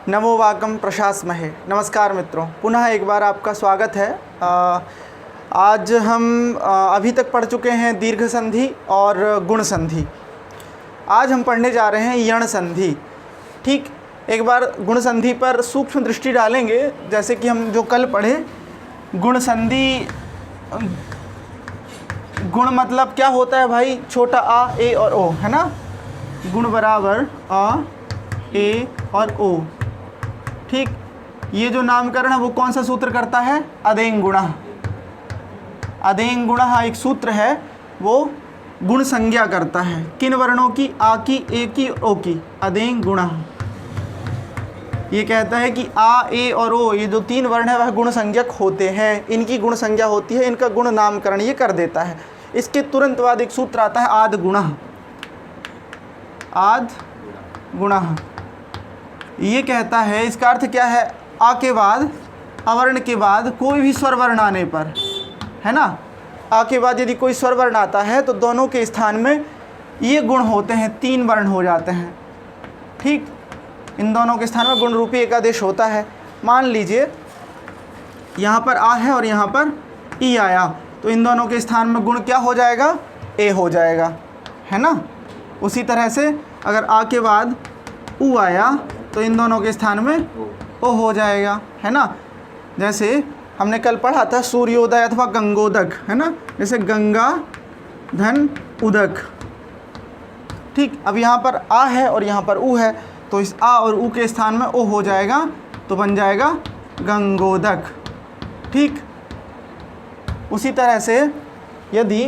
नमो वाकम प्रशासमहे। नमस्कार मित्रों, पुनः एक बार आपका स्वागत है। आज हम अभी तक पढ़ चुके हैं दीर्घ संधि और गुण संधि। आज हम पढ़ने जा रहे हैं यण संधि। ठीक, एक बार गुण संधि पर सूक्ष्म दृष्टि डालेंगे। जैसे कि हम जो कल पढ़े, गुण संधि, गुण मतलब क्या होता है भाई? छोटा आ, ए और ओ, है ना। गुण बराबर आ, ए और ओ। ठीक, ये जो नामकरण है वो कौन सा सूत्र करता है? अदेंग गुणः। अदेंग गुणः एक सूत्र है, वो गुण संज्ञा करता है। किन वर्णों की? आ की, ए की, ओ की। अदेंग गुणः ये कहता है कि आ, ए और ओ, ये जो तीन वर्ण है वह गुण संज्ञक होते हैं। इनकी गुण संज्ञा होती है, इनका गुण नामकरण ये कर देता है। इसके तुरंत बाद एक सूत्र आता है आद गुणः। आद गुणः ये कहता है, इसका अर्थ क्या है? आ के बाद, अवर्ण के बाद कोई भी स्वर वर्ण आने पर, है ना, आ के बाद यदि कोई स्वर वर्ण आता है तो दोनों के स्थान में ये गुण होते हैं, तीन वर्ण हो जाते हैं। ठीक, इन दोनों के स्थान में गुण रूपी एकादेश होता है। मान लीजिए यहाँ पर आ है और यहाँ पर ई आया, तो इन दोनों के स्थान में गुण क्या हो जाएगा? ए हो जाएगा, है ना। उसी तरह से अगर आ के बाद ऊ आया तो इन दोनों के स्थान में ओ हो जाएगा, है ना। जैसे हमने कल पढ़ा था सूर्योदय अथवा गंगोदक, है ना। जैसे गंगा धन उदक। ठीक, अब यहाँ पर आ है और यहाँ पर ऊ है, तो इस आ और ऊ के स्थान में ओ हो जाएगा, तो बन जाएगा गंगोदक। ठीक, उसी तरह से यदि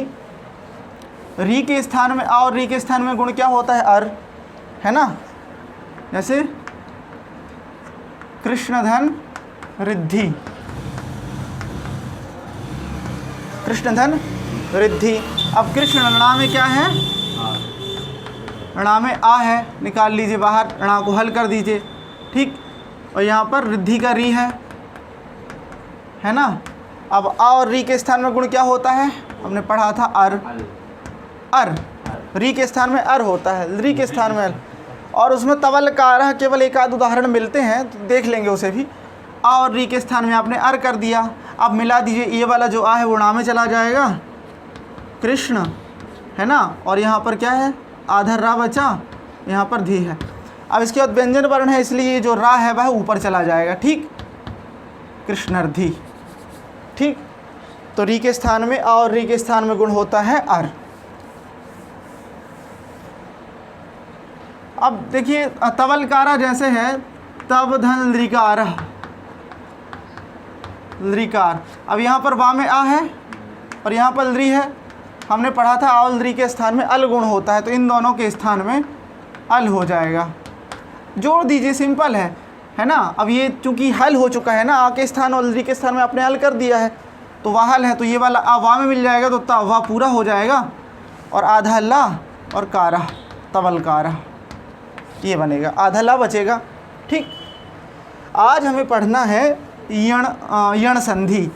री के स्थान में आ और री के स्थान में गुण क्या होता है? अर, है ना। जैसे कृष्णधन रिद्धि, कृष्णधन रिद्धि। अब कृष्ण ऋणा में क्या है? ऋणा में आ है, निकाल लीजिए बाहर, ऋणा को हल कर दीजिए। ठीक, और यहाँ पर रिद्धि का री है ना। अब आ और री के स्थान में गुण क्या होता है? हमने पढ़ा था अर। अर, री के स्थान में अर होता है, री के स्थान में अर। और उसमें तवल कारह केवल एक आध उदाहरण मिलते हैं, तो देख लेंगे उसे भी। आ और री के स्थान में आपने अर कर दिया। अब मिला दीजिए, ये वाला जो आ है वो णा में चला जाएगा, कृष्ण, है ना। और यहाँ पर क्या है? आधर रा बचा, यहाँ पर धी है। अब इसके बाद व्यंजन वर्ण है, इसलिए जो रा है वह ऊपर चला जाएगा। ठीक, कृष्णर्धी। ठीक, तो री के स्थान में आ और री के स्थान में गुण होता है अर। अब देखिए तवलकारा जैसे है, तब धन लृकार, लृकार। अब यहाँ पर वा में आ है और यहाँ पर लृ है। हमने पढ़ा था आ और लृ के स्थान में अल गुण होता है, तो इन दोनों के स्थान में अल हो जाएगा। जोड़ दीजिए, सिंपल है ना। अब ये चूंकि हल हो चुका है ना, आ के स्थान और लृ के स्थान में आपने हल कर दिया है, तो वह हल है, तो ये वाला आ वा में मिल जाएगा, तो ता वा पूरा हो जाएगा, और आधा ला और कारा, तवलकारा ये बनेगा, आधा ला बचेगा। ठीक, आज हमें पढ़ना है यण संधि।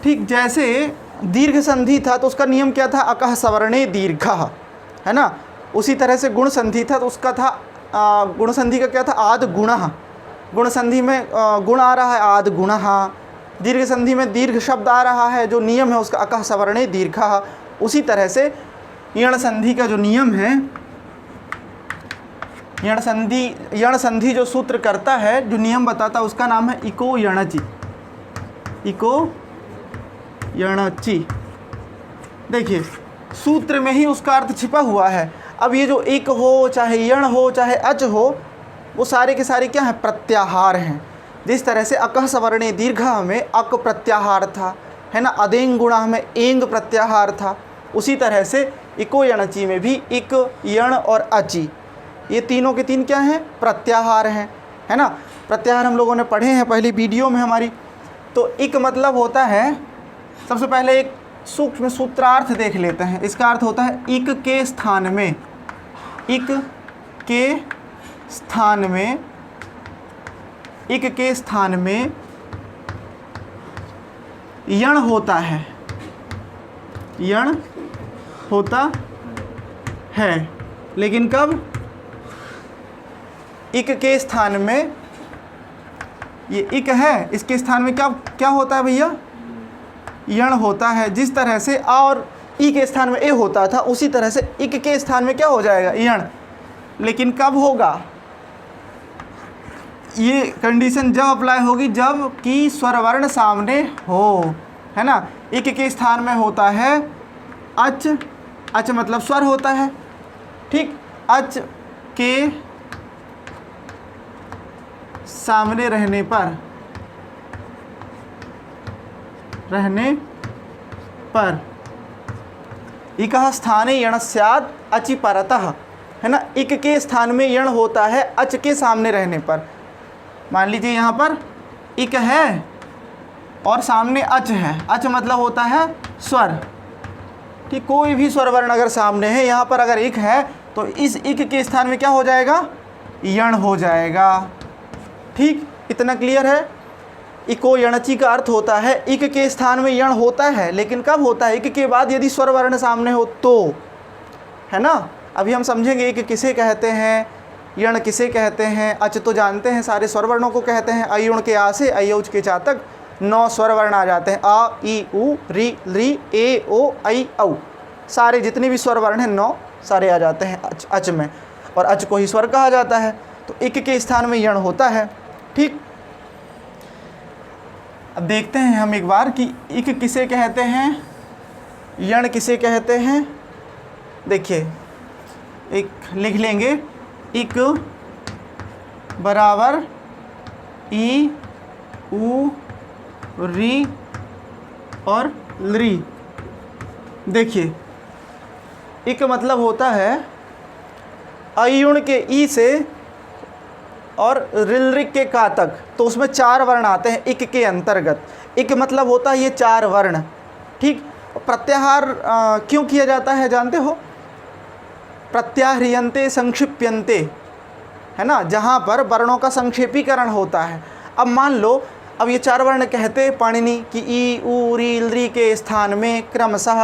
ठीक, जैसे दीर्घ संधि था तो उसका नियम क्या था? अकः सवर्णे दीर्घः, है ना। उसी तरह से गुण संधि था तो उसका था गुण संधि का क्या था? आद गुणः। गुण संधि में गुण आ रहा है, आद गुणः। दीर्घ संधि में दीर्घ शब्द आ रहा है, जो नियम है उसका अकः सवर्णे दीर्घः। उसी तरह से यण संधि का जो नियम है, यण संधि जो सूत्र करता है, जो नियम बताता है, उसका नाम है इको यणचि। इको यणचि। देखिए, सूत्र में ही उसका अर्थ छिपा हुआ है। अब ये जो इक हो, चाहे यण हो, चाहे अच हो, वो सारे के सारे क्या है? प्रत्याहार हैं। जिस तरह से अकः सवर्णे दीर्घः में अक प्रत्याहार था, है ना। अदेंग गुणः में एंग प्रत्याहार था। उसी तरह से इको यणचि में भी इक, यण और अचि, ये तीनों के तीन क्या हैं? प्रत्याहार हैं, है ना। प्रत्याहार हम लोगों ने पढ़े हैं पहली वीडियो में हमारी। तो इक मतलब होता है, सबसे पहले एक सूक्ष्म सूत्रार्थ देख लेते हैं। इसका अर्थ होता है इक के स्थान में, इक के स्थान में, इक के स्थान में यण होता है, यण होता है। लेकिन कब? इक के स्थान में, ये इक है, इसके स्थान में क्या क्या होता है भैया, यण होता है। जिस तरह से आ और ई के स्थान में ए होता था, उसी तरह से इक के स्थान में क्या हो जाएगा, यण। लेकिन कब होगा, ये कंडीशन जब अप्लाई होगी जब कि स्वरवर्ण सामने हो, है ना। इक के स्थान में होता है अच, अच मतलब स्वर होता है, ठीक। अच के सामने रहने पर इकः स्थाने यण स्यात् अचि परतः, है ना। इक के स्थान में यण होता है अच के सामने रहने पर। मान लीजिए यहाँ पर इक है और सामने अच है, अच मतलब होता है स्वर, ठीक। कोई भी स्वर वर्ण अगर सामने है, यहाँ पर अगर इक है तो इस इक के स्थान में क्या हो जाएगा, यण हो जाएगा, ठीक। इतना क्लियर है। इको यणचि का अर्थ होता है इक के स्थान में यण होता है, लेकिन कब होता है, इक के बाद यदि स्वर वर्ण सामने हो तो, है ना। अभी हम समझेंगे इक किसे कहते हैं, यण किसे कहते हैं। अच तो जानते हैं, सारे स्वर वर्णों को कहते हैं। अयुण के आ से अयौज के चा तक 9 स्वर वर्ण आ जाते हैं। आ, ई, उ, री, ली, ए, ओ, ऐ, औ, सारे जितने भी स्वर वर्ण हैं 9 सारे आ जाते हैं अच में, और अच को ही स्वर कहा जाता है। तो इक के स्थान में यण होता है, ठीक। अब देखते हैं हम एक बार कि इक किसे कहते हैं, यण किसे कहते हैं। देखिए, एक लिख लेंगे, इक बराबर ई, उ, री और लरी। देखिए, इक मतलब होता है अयुण के ई से और रिलरिक के का तक, तो उसमें 4 वर्ण आते हैं इक के अंतर्गत। इक मतलब होता है ये 4 वर्ण, ठीक। प्रत्याहार क्यों किया जाता है जानते हो, प्रत्याह्रियन्ते संक्षिप्यन्ते, है ना, जहाँ पर वर्णों का संक्षेपीकरण होता है। अब मान लो, अब ये 4 वर्ण कहते पाणिनि कि ई, उ, री, लरी के स्थान में क्रमशः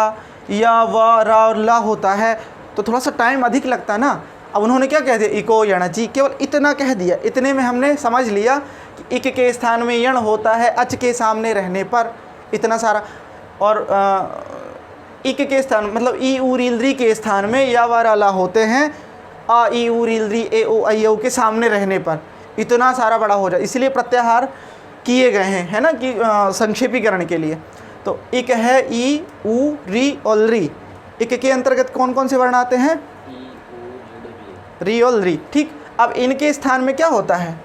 या, व, रा और ला होता है, तो थोड़ा सा टाइम अधिक लगता है ना। अब उन्होंने क्या कह दिया, इको यणचि, केवल इतना कह दिया। इतने में हमने समझ लिया कि इक के स्थान में यण होता है अच के सामने रहने पर, इतना सारा। और इक के स्थान मतलब ई, उ, री, लरी के स्थान में या, व, रा, ला होते हैं आ, ई, उ, री, लरी, ए, ओ, ऐ, औ के सामने रहने पर। इतना सारा बड़ा हो जाए, इसलिए प्रत्याहार किए गए हैं, है ना, कि संक्षेपीकरण के लिए। तो इक है ई, उ, री और लरी। इक के अंतर्गत कौन कौन से वर्ण आते हैं, री और लरी, ठीक। अब इनके स्थान में क्या होता है,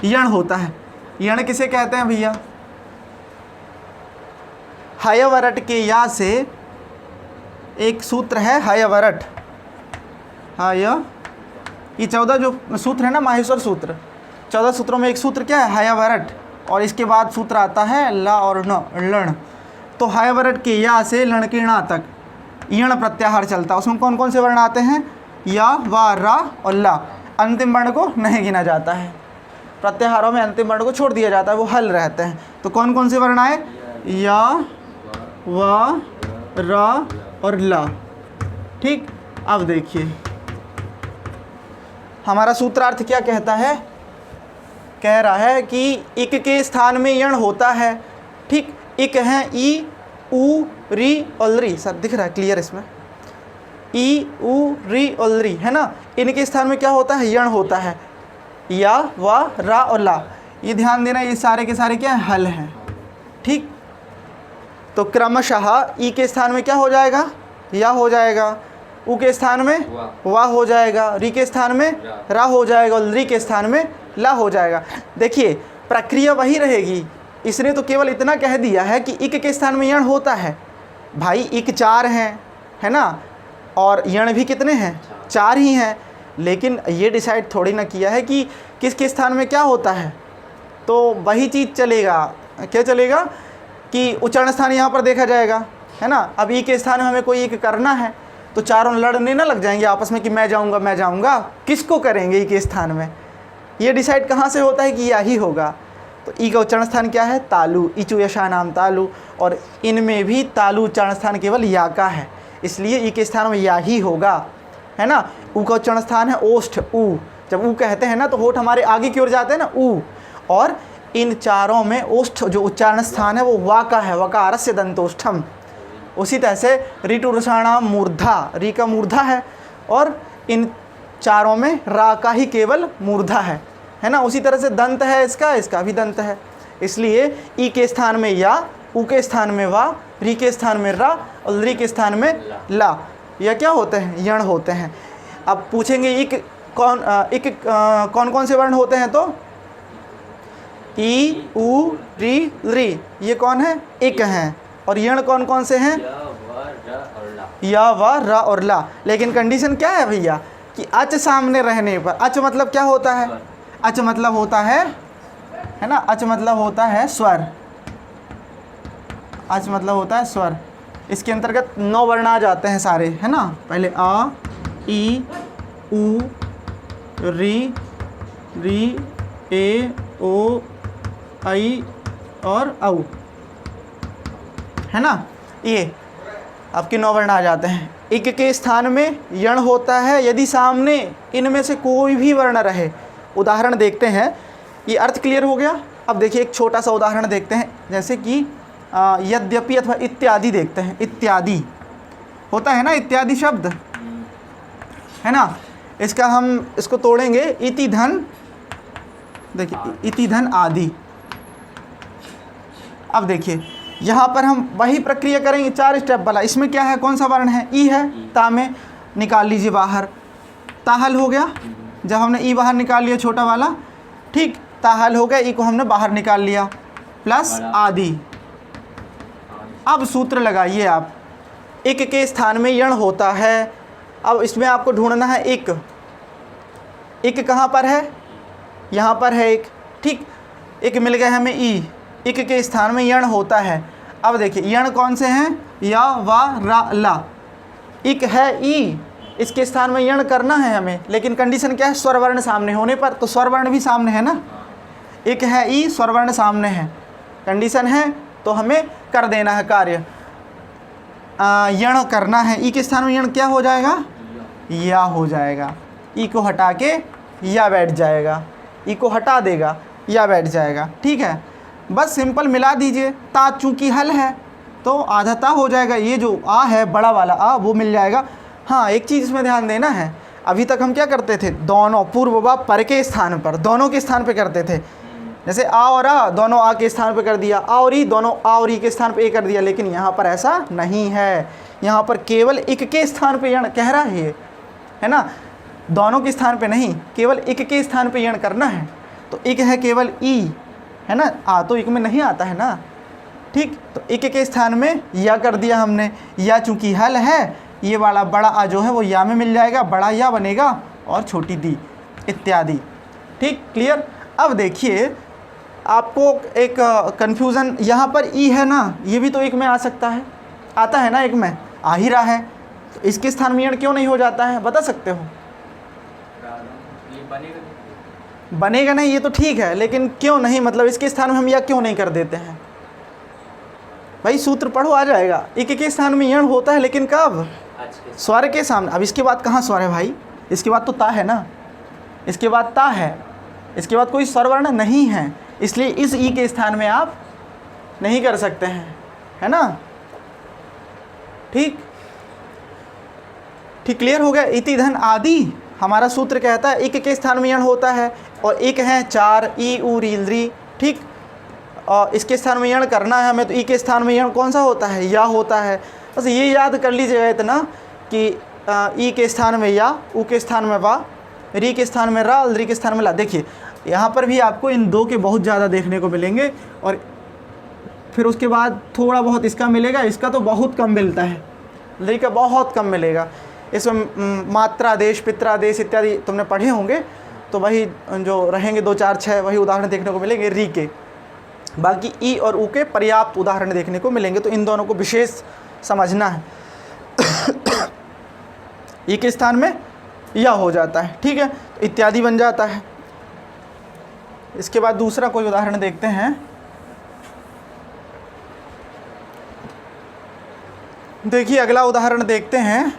यण होता है। यण किसे कहते हैं भैया, हयवरट के या से एक सूत्र है हयवरट, हय, ये 14 जो सूत्र है ना, माहेश्वर सूत्र, 14 सूत्रों में एक सूत्र क्या है, हयवरट, और इसके बाद सूत्र आता है ला और न, लण। तो हयवरट के या से लण के णा तक यण प्रत्याहार चलता है। उसमें कौन कौन से वर्ण आते हैं, या, वा, रा और ला। अंतिम वर्ण को नहीं गिना जाता है, प्रत्याहारों में अंतिम वर्ण को छोड़ दिया जाता है, वो हल रहते हैं। तो कौन कौन से वर्ण आए, या, वा, रा और ला, ठीक। अब देखिए हमारा सूत्रार्थ क्या कहता है, कह रहा है कि इक के स्थान में यण होता है, ठीक। इक है ई, उ, री और लरी, सर दिख रहा है क्लियर इसमें, ई, उ, री और लरी, है ना। इनके स्थान में क्या होता है, यण होता है, या, वा, रा और ला। ये ध्यान देना, ये सारे के सारे क्या है, हल हैं, ठीक। तो क्रमशः ई के स्थान में क्या हो जाएगा, या हो जाएगा, उ के स्थान में वा हो जाएगा, री के स्थान में रा हो जाएगा, और लरी के स्थान में ला हो जाएगा। देखिए प्रक्रिया वही रहेगी, इसने तो केवल इतना कह दिया है कि इक के स्थान में यण होता है। भाई इक 4 हैं, है ना, और यण भी कितने हैं, 4 ही हैं, लेकिन ये डिसाइड थोड़ी ना किया है कि किसके स्थान में क्या होता है। तो वही चीज़ चलेगा, क्या चलेगा कि उच्चारण स्थान यहाँ पर देखा जाएगा, है ना। अब ई के स्थान में हमें कोई एक करना है, तो चारों लड़ने ना लग जाएंगे आपस में कि मैं जाऊँगा, किसको करेंगे ई के स्थान में। ये डिसाइड कहाँ से होता है कि या ही होगा। तो ई का उच्चारण स्थान क्या है, तालु, इचु यशा नाम तालु, और इनमें भी तालु उच्चारण स्थान केवल या का है, इसलिए ई के स्थान में या ही होगा, है ना। उ का उच्चारण स्थान है ओष्ठ उ, जब ऊ कहते हैं ना तो होठ हमारे आगे की ओर जाते हैं ना, ऊ। और इन चारों में ओष्ठ जो उच्चारण स्थान है वो वा का है, वकारस्य दंतोष्ठम। उसी तरह से ऋटुरसाणाम मूर्धा, री का मूर्धा है, और इन चारों में रा का ही केवल मूर्धा है ना। उसी तरह से दंत है इसका भी दंत है, इसलिए ई के स्थान में या, ऊ के स्थान में वा, री के स्थान में रा और री के स्थान में ला, यह क्या होते हैं, यण होते हैं। अब पूछेंगे इक कौन कौन से वर्ण होते हैं, तो ई, ऊ, री, री, ये कौन है, इक हैं। और यण कौन कौन से हैं, या, व, र और ला। लेकिन कंडीशन क्या है भैया कि अच सामने रहने पर, अच मतलब क्या होता है, अच मतलब होता है ना, अच मतलब होता है स्वर, अच मतलब होता है स्वर। इसके अंतर्गत 9 वर्ण आ जाते हैं सारे, है ना। पहले आ, ई, ऊ, री, ए, ओ, आई और औ, है ना। ये आपके 9 वर्ण आ जाते हैं। इक के स्थान में यण होता है यदि सामने इनमें से कोई भी वर्ण रहे। उदाहरण देखते हैं, ये अर्थ क्लियर हो गया। अब देखिए एक छोटा सा उदाहरण देखते हैं, जैसे कि यद्यपि अथवा इत्यादि देखते हैं। इत्यादि होता है ना, इत्यादि शब्द, है ना। इसको तोड़ेंगे, इति धन, देखिए इति धन आदि। अब देखिए यहाँ पर हम वही प्रक्रिया करेंगे 4 स्टेप वाला। इसमें क्या है, कौन सा वर्ण है, ई है, ता में निकाल लीजिए बाहर, ताहल हो गया। जब हमने ई बाहर निकाल लिया छोटा वाला, ठीक, ताहल हो गया, ई को हमने बाहर निकाल लिया, प्लस आदि। अब सूत्र लगाइए आप, इक के स्थान में यण होता है। अब इसमें आपको ढूंढना है इक कहाँ पर है, यहाँ पर है एक, ठीक, इक मिल गया हमें ई, इक के स्थान में यण होता है। अब देखिए यण कौन से हैं, या, वा, रा, ला। इक है ई, इसके स्थान में यण करना है हमें, लेकिन कंडीशन क्या है, स्वर वर्ण सामने होने पर। तो स्वर वर्ण भी सामने है ना, इक है ई, स्वर वर्ण सामने है, कंडीशन है, तो हमें कर देना है कार्य। यण करना है, ई के स्थान में यण क्या हो जाएगा, या हो जाएगा। ई को हटा के या बैठ जाएगा, ई को हटा देगा, या बैठ जाएगा, ठीक है। बस सिंपल मिला दीजिए। ता चूँकि हल है तो आधा ता हो जाएगा, ये जो आ है बड़ा वाला आ वो मिल जाएगा। हाँ, एक चीज़ इसमें ध्यान देना है, अभी तक हम क्या करते थे, दोनों पूर्व व पर के स्थान पर, दोनों के स्थान पर करते थे। जैसे आ और आ दोनों आ के स्थान पर कर दिया, आ और ई दोनों आ और ई के स्थान पर ए कर दिया। लेकिन यहाँ पर ऐसा नहीं है, यहाँ पर केवल इक के स्थान पर यण कह रहा है ना, दोनों के स्थान पे नहीं, केवल इक के स्थान पे यण करना है। तो इक है केवल ई, है ना, आ तो इक में नहीं आता है ना, ठीक। तो इक के स्थान में या कर दिया हमने, या चूंकि हल है, ये वाला बड़ा आ जो है वो या में मिल जाएगा, बड़ा या बनेगा और छोटी दी, इत्यादि, ठीक, क्लियर। अब देखिए आपको एक कन्फ्यूज़न, यहाँ पर ई है ना, ये भी तो एक में आ सकता है, आता है ना, एक में आ ही रहा है, तो इसके स्थान में यण क्यों नहीं हो जाता है, बता सकते हो। बनेगा नहीं, ये तो ठीक है, लेकिन क्यों नहीं, मतलब इसके स्थान में हम या क्यों नहीं कर देते हैं भाई, सूत्र पढ़ो आ जाएगा। इक के स्थान में यण होता है, लेकिन कब, स्वर के सामने। अब इसके बाद कहाँ स्वर है भाई, इसके बाद तो ता है ना, इसके बाद ता है, इसके बाद कोई स्वर वर्ण नहीं है, इसलिए इस ई के स्थान में आप नहीं कर सकते हैं, है ना, ठीक, क्लियर हो गया। इति धन आदि हमारा सूत्र कहता है इक के स्थान में यण होता है, और इक है 4, ई, ऊ, री, ठीक, और इसके स्थान में यण करना है हमें, तो ई के स्थान में यण कौन सा होता है, या होता है। बस ये याद कर लीजिएगा इतना कि ई के स्थान में या, ऊ के स्थान में वा, री के स्थान में रा, री के स्थान में ला। देखिए यहाँ पर भी आपको इन दो के बहुत ज़्यादा देखने को मिलेंगे, और फिर उसके बाद थोड़ा बहुत इसका मिलेगा, इसका तो बहुत कम मिलता है, री का बहुत कम मिलेगा। इसमें मात्रादेश, पित्रादेश इत्यादि तुमने पढ़े होंगे, तो वही जो रहेंगे 2, 4, 6 वही उदाहरण देखने को मिलेंगे री के। बाकी ई और ऊ के पर्याप्त उदाहरण देखने को मिलेंगे, तो इन दोनों को विशेष समझना है। ई के स्थान में या हो जाता है, ठीक है, तो इत्यादि बन जाता है। इसके बाद दूसरा कोई उदाहरण देखते हैं। देखिए अगला उदाहरण देखते हैं,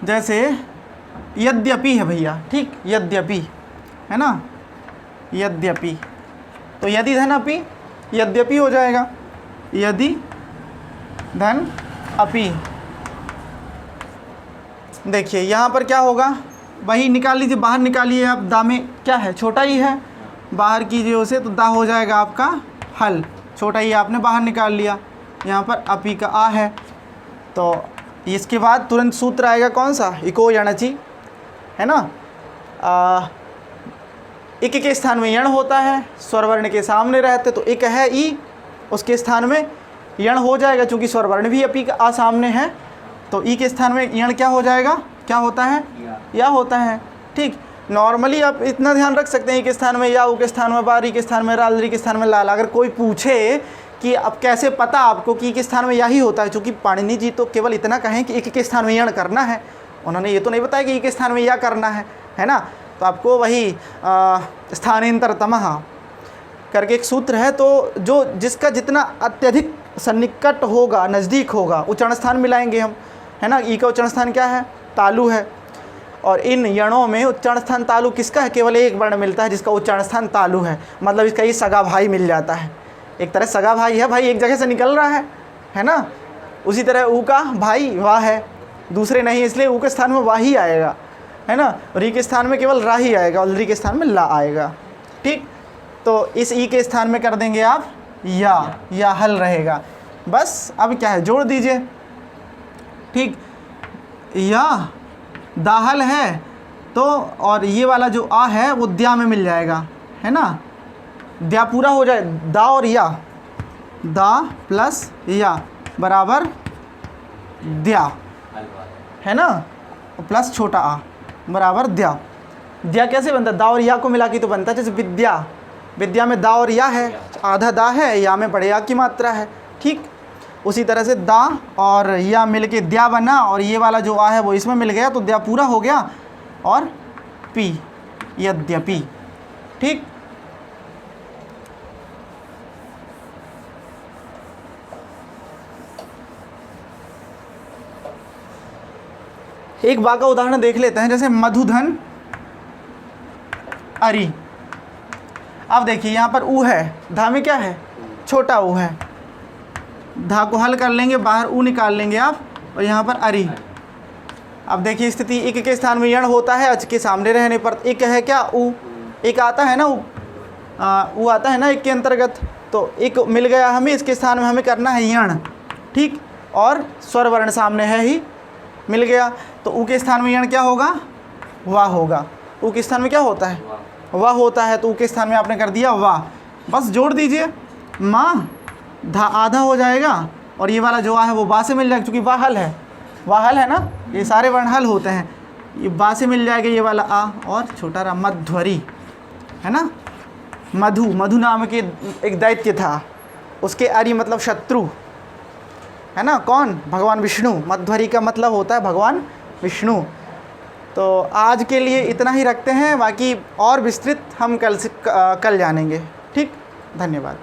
जैसे यद्यपि है भैया, ठीक, यद्यपि है ना, यद्यपि, तो यदि धन अपि यद्यपि हो जाएगा, यदि धन अपि। देखिए यहाँ पर क्या होगा, वही निकाल लीजिए, बाहर निकालिए आप, दा में क्या है, छोटा ही है, बाहर कीजिए उसे, तो दा हो जाएगा आपका हल, छोटा ही आपने बाहर निकाल लिया। यहाँ पर अपि का आ है, तो इसके बाद तुरंत सूत्र आएगा कौन सा, इको यणचि, है ना। इक के स्थान में यण होता है, स्वरवर्ण के सामने रहते, तो इक है ई, उसके स्थान में यण हो जाएगा, चूँकि स्वरवर्ण भी अपि का आ सामने है, तो ई के स्थान में यण क्या हो जाएगा, क्या होता है, या होता है, ठीक। नॉर्मली आप इतना ध्यान रख सकते हैं, ई के स्थान में या, ऊ के स्थान में बार, ई के स्थान में राल, री के स्थान में लाल। अगर कोई पूछे कि अब कैसे पता आपको कि ई के स्थान में या ही होता है, चूँकि पाणिनि जी तो केवल इतना कहें कि इक के स्थान में यण करना है, उन्होंने ये तो नहीं बताया कि ई के स्थान में या करना है ना। तो आपको वही स्थानेन्तरतमः करके एक सूत्र है, तो जो जिसका जितना अत्यधिक सन्निकट होगा, नज़दीक होगा, उच्चारण स्थान मिलाएंगे हम, है ना। ई का उच्चारण स्थान क्या है, तालु है, और इन यणों में उच्चारण स्थान तालु किसका है, केवल एक वर्ण मिलता है जिसका उच्चारण स्थान तालु है, मतलब इसका ये सगा भाई मिल जाता है, एक तरह सगा भाई है, भाई एक जगह से निकल रहा है ना। उसी तरह ऊ का भाई वाह है, दूसरे नहीं, इसलिए ऊ के स्थान में वाह ही आएगा, है ना। री के स्थान में केवल रा ही आएगा, और री के स्थान में ला आएगा, ठीक। तो इस ई के स्थान में कर देंगे आप या हल रहेगा, बस। अब क्या है, जोड़ दीजिए, ठीक, या दाहल है, तो और ये वाला जो आ है वो द्या में मिल जाएगा, है ना, द्या पूरा हो जाए, दा और या, दा प्लस या बराबर द्या, है ना, प्लस छोटा आ बराबर द्या। द्या कैसे बनता है, दा और या को मिला के तो बनता है, जैसे विद्या, विद्या में दा और या है, आधा दा है, या में बड़े या की मात्रा है, ठीक। उसी तरह से दा और या मिल के द्या बना, और ये वाला जो आ है वो इसमें मिल गया, तो द्या पूरा हो गया, और पी, यद्यपि, ठीक। एक बा का उदाहरण देख लेते हैं, जैसे मधुधन अरि। अब देखिए यहाँ पर ऊ है, धा में क्या है, छोटा ऊ है, धा को हल कर लेंगे, बाहर ऊ निकाल लेंगे आप, और यहाँ पर अरि। अब देखिए स्थिति, इक के स्थान में यण होता है, अच के सामने रहने पर, इक है क्या, ऊ, एक आता है ना, ऊ आता है ना एक के अंतर्गत, तो एक मिल गया हमें, इसके स्थान में हमें करना है यण, ठीक, और स्वर वर्ण सामने है ही, मिल गया, तो ऊ के स्थान में यण क्या होगा, वाह होगा। ऊ के स्थान में क्या होता है, वाह होता है, तो ऊ के स्थान में आपने कर दिया वाह, बस जोड़ दीजिए, माँ धा आधा हो जाएगा, और ये वाला जो आ है वो बा से मिल जाएगा, क्योंकि वाह हल है, वाह हल है ना, ये सारे वर्ण हल होते हैं, ये बा से मिल जाएगा ये वाला आ, और छोटा रा मध्वरी, है ना। मधु नाम के एक दैत्य था, उसके अरि मतलब शत्रु, है ना, कौन, भगवान विष्णु। मध्वरी का मतलब होता है भगवान विष्णु। तो आज के लिए इतना ही रखते हैं, बाकी और विस्तृत हम कल जानेंगे, ठीक। धन्यवाद।